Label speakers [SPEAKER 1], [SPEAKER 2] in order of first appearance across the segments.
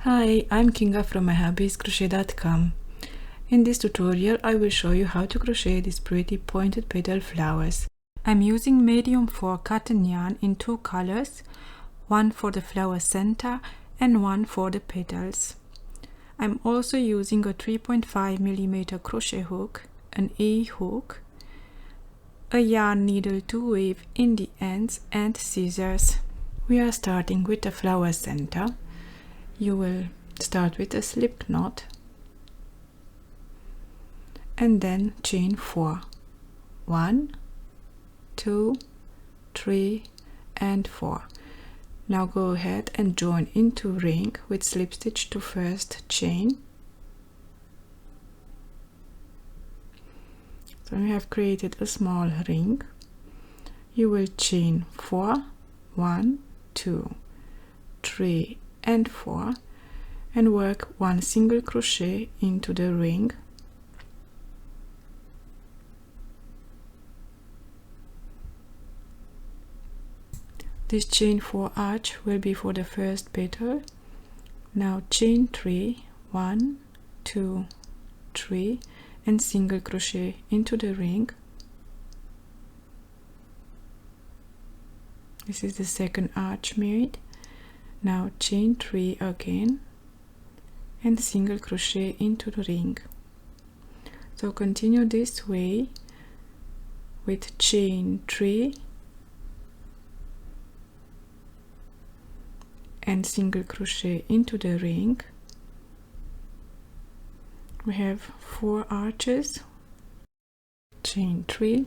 [SPEAKER 1] Hi, I'm Kinga from myhobbiescrochet.com. In this tutorial I will show you how to crochet these pretty pointed petal flowers. I'm using medium 4 cotton yarn in 2 colors, one for the flower center and one for the petals. I'm also using a 3.5mm crochet hook, an E hook, a yarn needle to weave in the ends and scissors. We are starting with the flower center. You will start with a slip knot and then chain 4. 1, 2, 3 and 4. Now go ahead and join into ring with slip stitch to first chain. So you have created a small ring. You will chain 4, 1, 2, 3 and 4 and work one single crochet into the ring. This chain 4 arch will be for the first petal. Now chain 3, 1, 2, 3 and single crochet into the ring. This is the second arch made. Now chain 3 again and single crochet into the ring. So continue this way with chain 3 and single crochet into the ring. We have 4 arches, chain 3,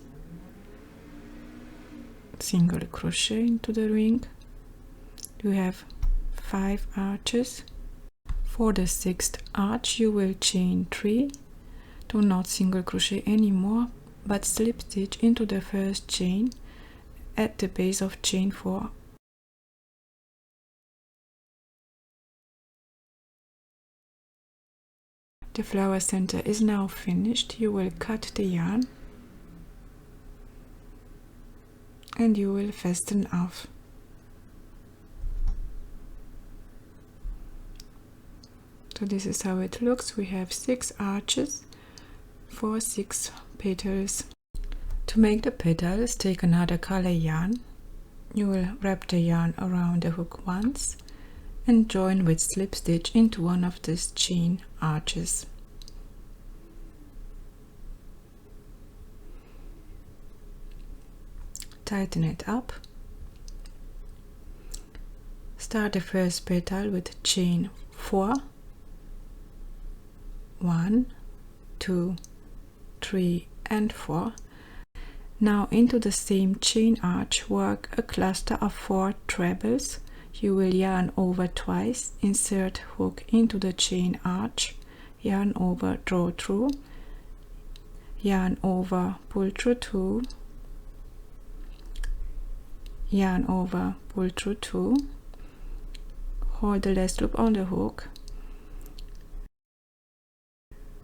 [SPEAKER 1] single crochet into the ring. You have 5 arches. For the 6th arch you will chain 3, do not single crochet anymore but slip stitch into the first chain at the base of chain 4. The flower center is now finished. You will cut the yarn and you will fasten off. So this is how it looks. We have 6 arches for 6 petals. To make the petals, take another color yarn. You will wrap the yarn around the hook once and join with slip stitch into one of these chain arches. Tighten it up. Start the first petal with chain 4, 1, 2, 3 and 4. Now into the same chain arch work a cluster of 4 trebles. You will yarn over twice, insert hook into the chain arch, yarn over, draw through, yarn over, pull through 2, yarn over, pull through 2, hold the last loop on the hook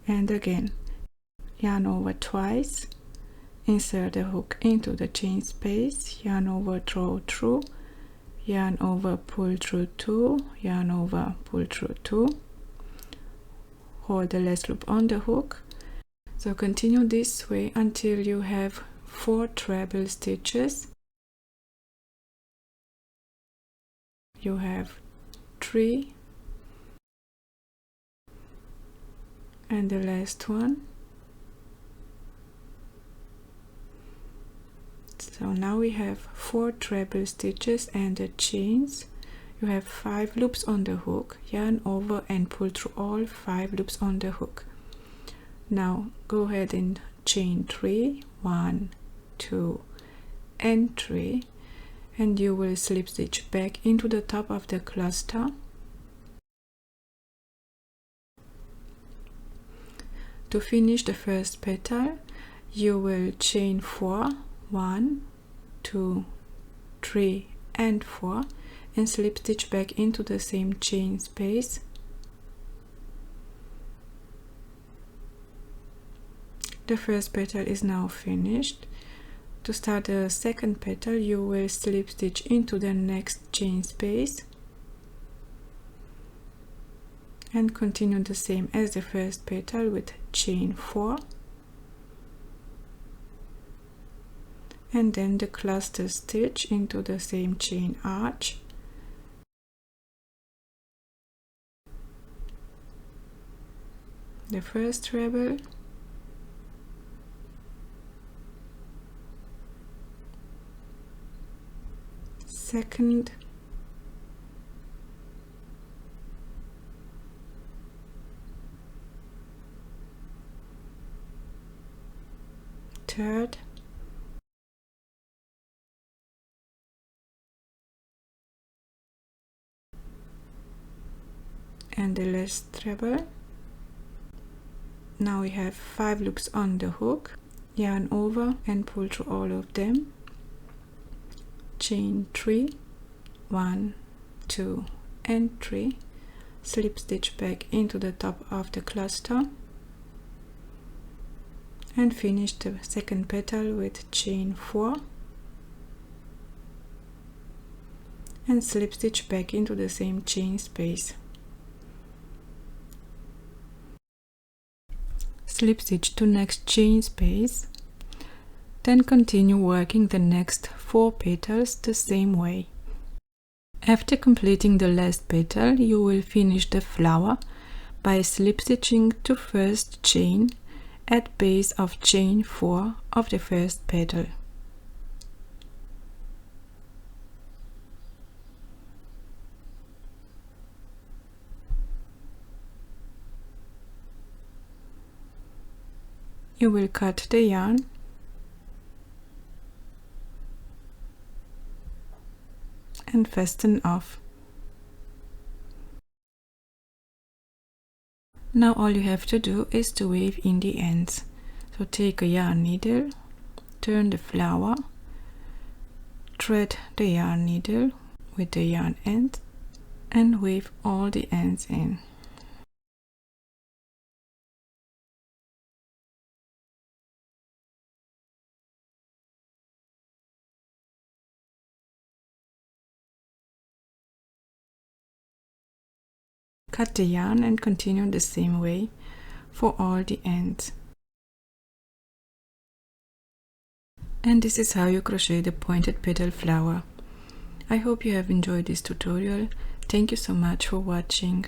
[SPEAKER 1] and again yarn over twice, insert the hook into the chain space, yarn over, draw through, yarn over, pull through 2, yarn over, pull through 2, hold the last loop on the hook. So continue this way until you have 4 treble stitches. You have 3 and the last one. So now we have 4 treble stitches and the chains. You have 5 loops on the hook, yarn over and pull through all 5 loops on the hook. Now go ahead and chain 3, 1, 2 and 3 and you will slip stitch back into the top of the cluster. To finish the first petal you will chain 4, 1, 2, 3 and 4 and slip stitch back into the same chain space. The first petal is now finished. To start the second petal you will slip stitch into the next chain space and continue the same as the first petal with chain 4, and then the cluster stitch into the same chain arch, the first treble, second, third, and the last treble. Now we have 5 loops on the hook, yarn over and pull through all of them, chain 3, 1, 2 and 3, slip stitch back into the top of the cluster, and finish the second petal with chain 4 and slip stitch back into the same chain space. Slip stitch to next chain space, then continue working the next 4 petals the same way. After completing the last petal, you will finish the flower by slip stitching to first chain at base of chain 4 of the first petal. You will cut the yarn and fasten off. Now all you have to do is to weave in the ends. So take a yarn needle, turn the flower, thread the yarn needle with the yarn end and weave all the ends in. Cut the yarn and continue the same way for all the ends. And this is how you crochet the pointed petal flower. I hope you have enjoyed this tutorial. Thank you so much for watching.